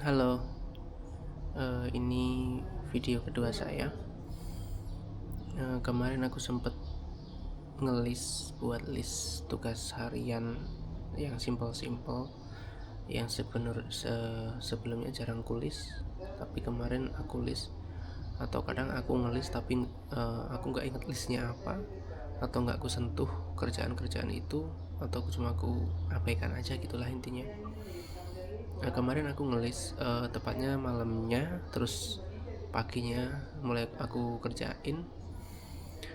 Halo, ini video kedua saya. Kemarin aku sempet ngelis buat list tugas harian yang simple-simple, yang sebelumnya jarang kulis, tapi kemarin aku list. Atau kadang aku ngelis tapi aku nggak inget listnya apa, atau nggak aku sentuh kerjaan-kerjaan itu, atau cuma aku abaikan aja gitulah intinya. Kemarin aku ngelis tepatnya malamnya, terus paginya mulai aku kerjain.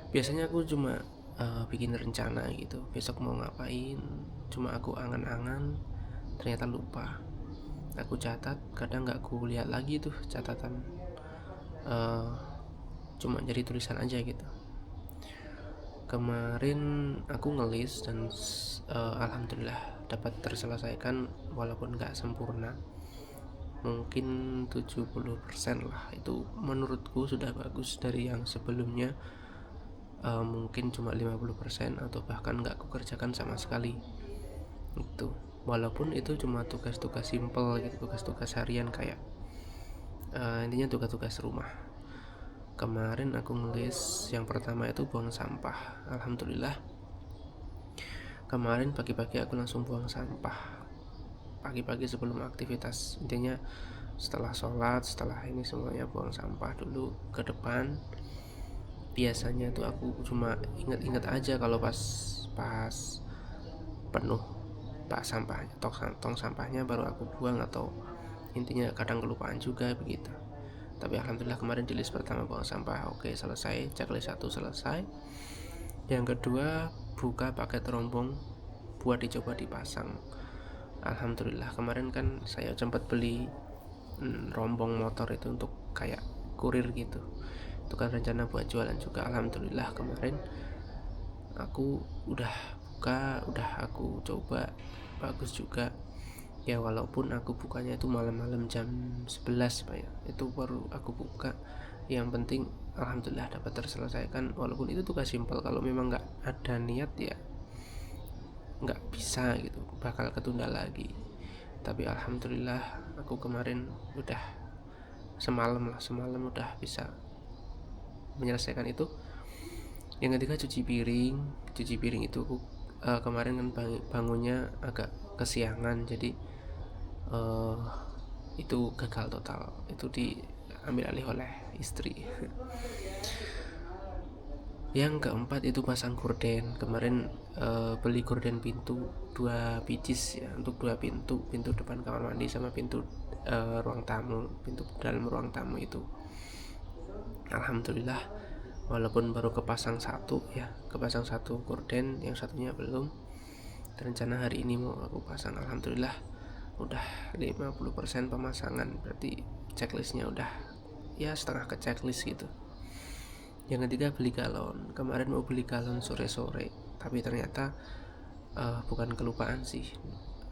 Biasanya aku cuma bikin rencana gitu, besok mau ngapain, cuma aku angan-angan, ternyata lupa. Aku catat, kadang nggak aku lihat lagi tuh catatan, uh, cuma jadi tulisan aja gitu. Kemarin aku ngelis dan alhamdulillah dapat terselesaikan walaupun nggak sempurna, mungkin 70% lah. Itu menurutku sudah bagus dari yang sebelumnya. Mungkin cuma 50% atau bahkan nggak aku kerjakan sama sekali itu, walaupun itu cuma tugas-tugas simple gitu, tugas-tugas harian kayak intinya tugas-tugas rumah. Kemarin aku ngelis yang pertama itu buang sampah. Alhamdulillah kemarin pagi-pagi aku langsung buang sampah, pagi-pagi sebelum aktivitas. Intinya setelah sholat, setelah ini semuanya buang sampah dulu ke depan. Biasanya tuh aku cuma inget-inget aja kalau pas pas penuh pak sampahnya, tong sampahnya baru aku buang, atau intinya kadang kelupaan juga begitu. Tapi alhamdulillah kemarin di list pertama buang sampah oke, selesai, checklist 1 selesai. Yang kedua, buka paket rombong buat dicoba dipasang. Alhamdulillah kemarin kan saya sempat beli rombong motor itu untuk kayak kurir gitu, itu kan rencana buat jualan juga. Alhamdulillah kemarin aku udah buka, udah aku coba, bagus juga ya. Walaupun aku bukanya itu malam-malam jam 11 Pak ya, itu baru aku buka. Yang penting alhamdulillah dapat terselesaikan, walaupun itu tugas simpel. Kalau memang nggak ada niat ya nggak bisa gitu, bakal ketunda lagi. Tapi alhamdulillah aku kemarin udah semalam udah bisa menyelesaikan itu. Yang ketiga, cuci piring itu aku kemarin kan bangunnya agak kesiangan, jadi uh, itu gagal total, itu diambil alih oleh istri. Yang keempat itu pasang gorden. Kemarin beli gorden pintu 2 pieces ya, untuk 2 pintu, pintu depan kamar mandi sama pintu ruang tamu, pintu dalam ruang tamu itu. Alhamdulillah walaupun baru kepasang satu gorden, yang satunya belum. Rencana hari ini mau aku pasang. Alhamdulillah udah 50% pemasangan, berarti checklistnya udah ya setengah ke checklist gitu. Yang ketiga, beli galon. Kemarin mau beli galon sore-sore, tapi ternyata bukan kelupaan sih,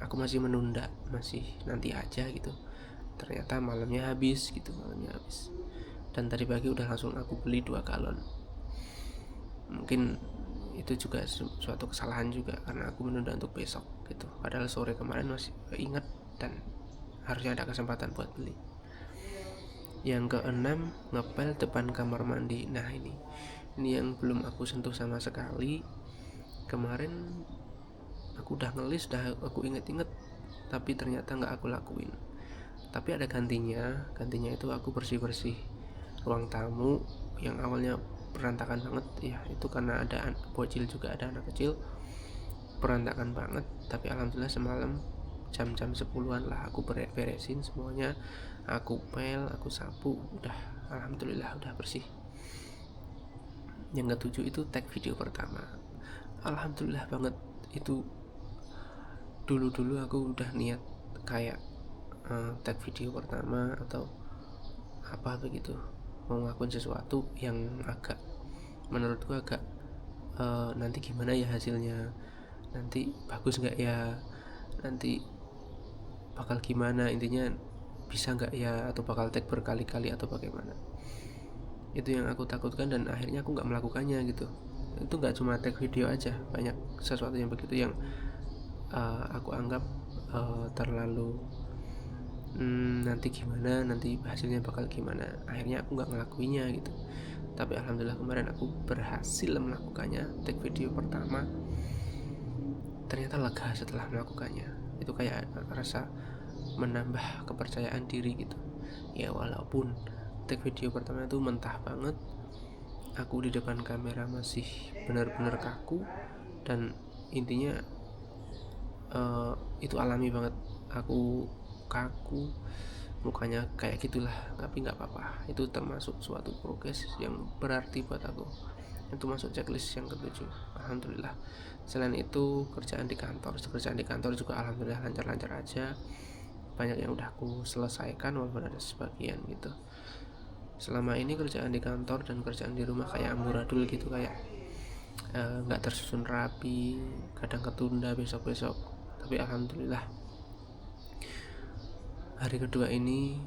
aku masih menunda, masih nanti aja gitu. Ternyata malamnya habis gitu, dan tadi pagi udah langsung aku beli 2 galon. Mungkin itu juga suatu kesalahan juga, karena aku menunda untuk besok gitu, padahal sore kemarin masih ingat dan harusnya ada kesempatan buat beli. Yang keenam, ngepel depan kamar mandi. Nah ini yang belum aku sentuh sama sekali. Kemarin aku udah ngelis, udah aku inget-inget, tapi ternyata nggak aku lakuin. Tapi ada gantinya itu aku bersih-bersih ruang tamu yang awalnya berantakan banget ya. Itu karena ada bocil juga, ada anak kecil, berantakan banget. Tapi alhamdulillah semalam jam-jam 10-an lah aku beresin semuanya, aku pel, aku sapu, udah alhamdulillah udah bersih. Yang ketujuh itu tag video pertama. Alhamdulillah banget itu. Dulu aku udah niat kayak tag video pertama atau apa begitu, mau ngelakuin sesuatu yang agak, menurutku agak nanti gimana ya hasilnya, nanti bagus nggak ya, nanti bakal gimana, intinya bisa nggak ya, atau bakal tag berkali-kali atau bagaimana. Itu yang aku takutkan, dan akhirnya aku nggak melakukannya gitu. Itu nggak cuma tag video aja, banyak sesuatu yang begitu yang aku anggap terlalu nanti gimana, nanti hasilnya bakal gimana. Akhirnya aku nggak ngelakuinnya gitu. Tapi alhamdulillah kemarin aku berhasil melakukannya. Take video pertama ternyata lega setelah melakukannya. Itu kayak rasa menambah kepercayaan diri gitu. Ya walaupun take video pertama itu mentah banget, aku di depan kamera masih benar-benar kaku, dan intinya itu alami banget. Aku kaku, mukanya kayak gitulah, tapi nggak apa-apa. Itu termasuk suatu progres yang berarti buat aku. Itu masuk checklist yang ketujuh, alhamdulillah. Selain itu kerjaan di kantor juga alhamdulillah lancar-lancar aja. Banyak yang udah aku selesaikan walaupun ada sebagian gitu. Selama ini kerjaan di kantor dan kerjaan di rumah kayak amburadul gitu, kayak nggak tersusun rapi, kadang ketunda besok-besok. Tapi alhamdulillah hari kedua ini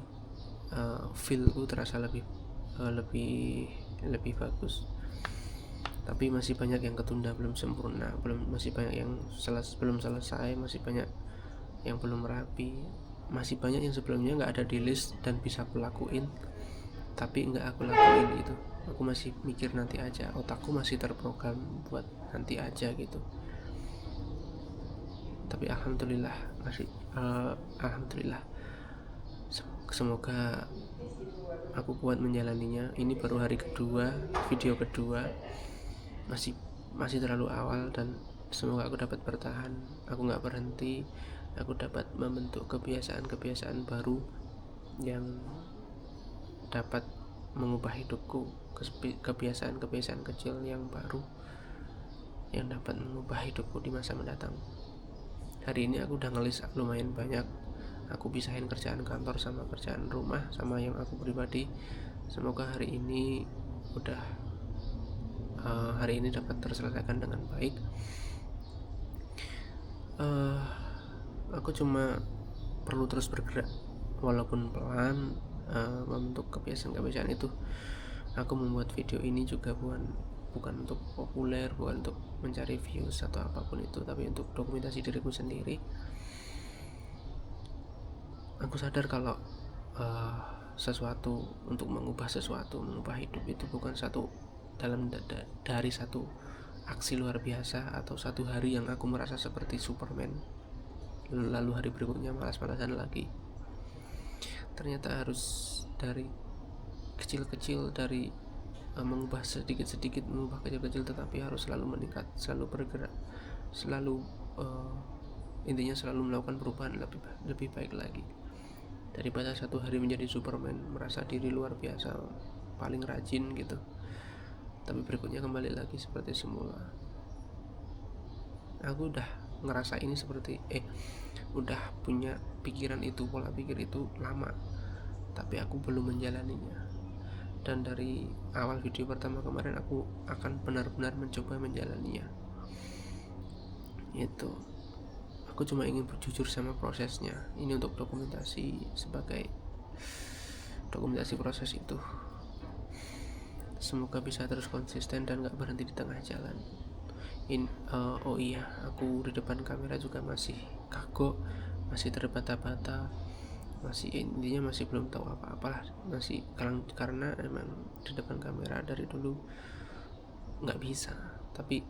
feelku terasa lebih bagus. Tapi masih banyak yang ketunda, belum sempurna, masih banyak yang belum selesai, masih banyak yang belum rapi, masih banyak yang sebelumnya nggak ada di list dan bisa aku lakuin tapi nggak aku lakuin gitu. Aku masih mikir nanti aja, otakku masih terprogram buat nanti aja gitu. Tapi alhamdulillah alhamdulillah, semoga aku kuat menjalaninya. Ini baru hari kedua, video kedua, masih terlalu awal, dan semoga aku dapat bertahan, aku nggak berhenti, aku dapat membentuk kebiasaan-kebiasaan baru yang dapat mengubah hidupku, kebiasaan-kebiasaan kecil yang baru yang dapat mengubah hidupku di masa mendatang. Hari ini aku udah ngelis lumayan banyak, aku pisahin kerjaan kantor sama kerjaan rumah sama yang aku pribadi. Semoga hari ini dapat terselesaikan dengan baik. Aku cuma perlu terus bergerak walaupun pelan, membentuk kebiasaan-kebiasaan itu. Aku membuat video ini juga bukan untuk populer, bukan untuk mencari views atau apapun itu, tapi untuk dokumentasi diriku sendiri. Aku sadar kalau sesuatu untuk mengubah hidup itu bukan dari satu aksi luar biasa atau satu hari yang aku merasa seperti Superman lalu hari berikutnya malas-malasan lagi. Ternyata harus dari kecil-kecil, dari mengubah sedikit-sedikit, mengubah kecil-kecil, tetapi harus selalu meningkat, selalu bergerak, selalu intinya selalu melakukan perubahan lebih baik lagi. Daripada satu hari menjadi Superman, merasa diri luar biasa, paling rajin gitu, tapi berikutnya kembali lagi seperti semula. Aku udah ngerasa ini udah punya pikiran itu, pola pikir itu lama, tapi aku belum menjalaninya. Dan dari awal video pertama kemarin aku akan benar-benar mencoba menjalaninya. Itu aku cuma ingin jujur sama prosesnya. Ini untuk dokumentasi, sebagai dokumentasi proses itu. Semoga bisa terus konsisten dan gak berhenti di tengah jalan. Oh iya, aku di depan kamera juga masih kagok, masih terbata-bata, intinya masih belum tahu apa-apalah, masih karena emang di depan kamera dari dulu nggak bisa. Tapi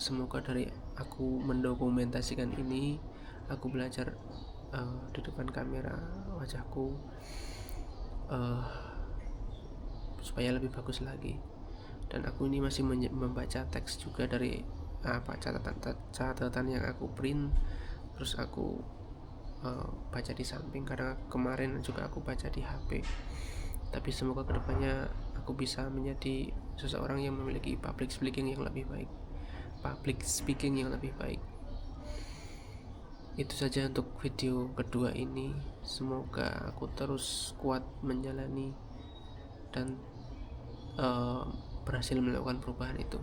semoga dari aku mendokumentasikan ini, aku belajar di depan kamera wajahku supaya lebih bagus lagi. Dan aku ini masih membaca teks juga dari catatan yang aku print, terus aku baca di samping, karena kemarin juga aku baca di HP. Tapi semoga kedepannya aku bisa menjadi seseorang yang memiliki public speaking yang lebih baik. Itu saja untuk video kedua ini. Semoga aku terus kuat menjalani dan berhasil melakukan perubahan itu.